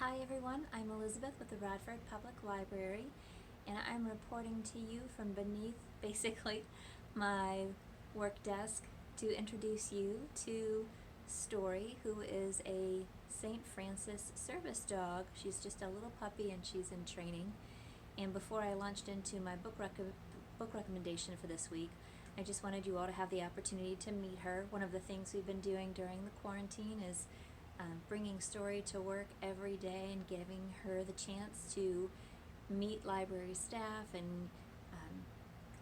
Hi everyone, I'm Elizabeth with the Radford Public Library, and I'm reporting to you from beneath basically my work desk to introduce you to Story, who is a St. Francis service dog. She's just a little puppy and she's in training. And before I launched into my book recommendation for this week, I just wanted you all to have the opportunity to meet her. One of the things we've been doing during the quarantine is bringing Story to work every day and giving her the chance to meet library staff and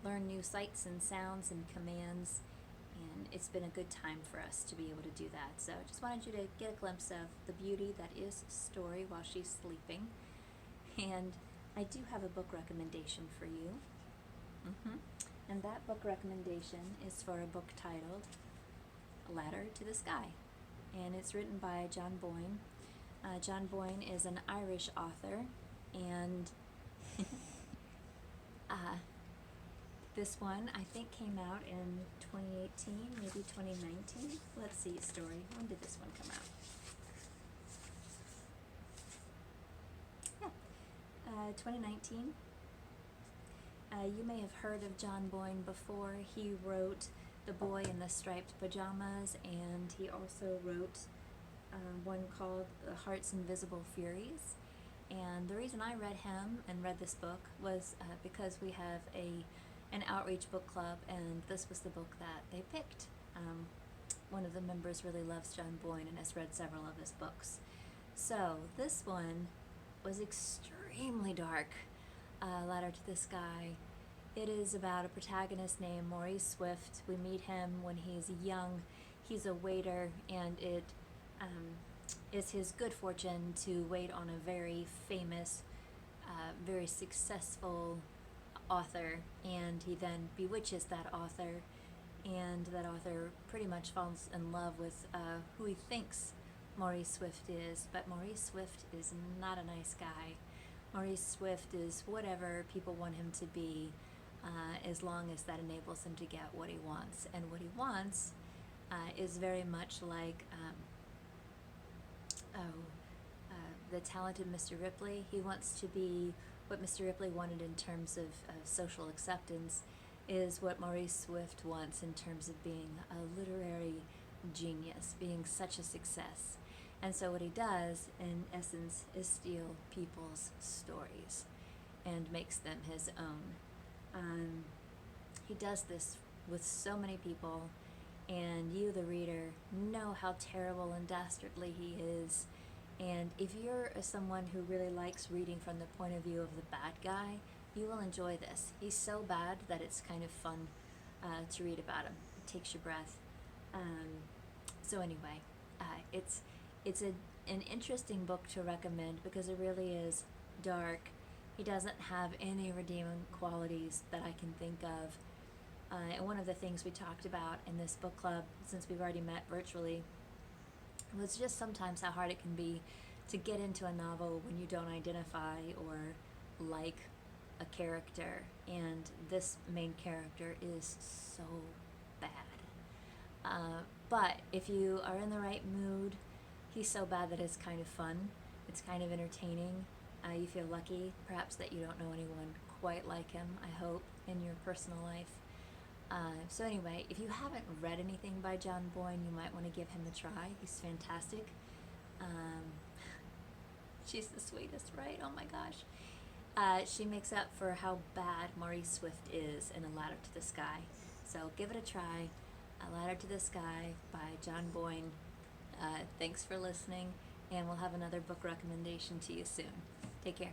learn new sights and sounds and commands, and it's been a good time for us to be able to do that. So I just wanted you to get a glimpse of the beauty that is Story while she's sleeping. And I do have a book recommendation for you. And that book recommendation is for a book titled Ladder to the Sky, and it's written by John Boyne. John Boyne is an Irish author, and this one I think came out in 2018, maybe 2019. Let's see, Story. When did this one come out? Yeah, 2019. You may have heard of John Boyne before. He wrote The Boy in the Striped Pajamas, and he also wrote one called The Heart's Invisible Furies. And the reason I read him and read this book was because we have an outreach book club, and this was the book that they picked. One of the members really loves John Boyne and has read several of his books. So this one was extremely dark. Ladder to the Sky. It is about a protagonist named Maurice Swift. We meet him when he's young. He's a waiter, and it is his good fortune to wait on a very famous, very successful author, and he then bewitches that author, and that author pretty much falls in love with who he thinks Maurice Swift is, but Maurice Swift is not a nice guy. Maurice Swift is whatever people want him to be, as long as that enables him to get what he wants. And what he wants is very much like the talented Mr. Ripley. He wants to be what Mr. Ripley wanted in terms of social acceptance, is what Maurice Swift wants in terms of being a literary genius, being such a success. And so what he does, in essence, is steal people's stories and makes them his own. He does this with so many people, and you, the reader, know how terrible and dastardly he is. And if you're someone who really likes reading from the point of view of the bad guy, you will enjoy this. He's so bad that it's kind of fun to read about him. It takes your breath. So anyway, it's an interesting book to recommend because it really is dark. He doesn't have any redeeming qualities that I can think of. And one of the things we talked about in this book club, since we've already met virtually, was just sometimes how hard it can be to get into a novel when you don't identify or like a character. And this main character is so bad. But if you are in the right mood, he's so bad that it's kind of fun. It's kind of entertaining. You feel lucky, perhaps, that you don't know anyone quite like him, I hope, in your personal life. So anyway, if you haven't read anything by John Boyne, you might want to give him a try. He's fantastic. She's the sweetest, right? Oh my gosh. She makes up for how bad Maurice Swift is in A Ladder to the Sky. So give it a try. A Ladder to the Sky by John Boyne. Thanks for listening, and we'll have another book recommendation to you soon. Take care.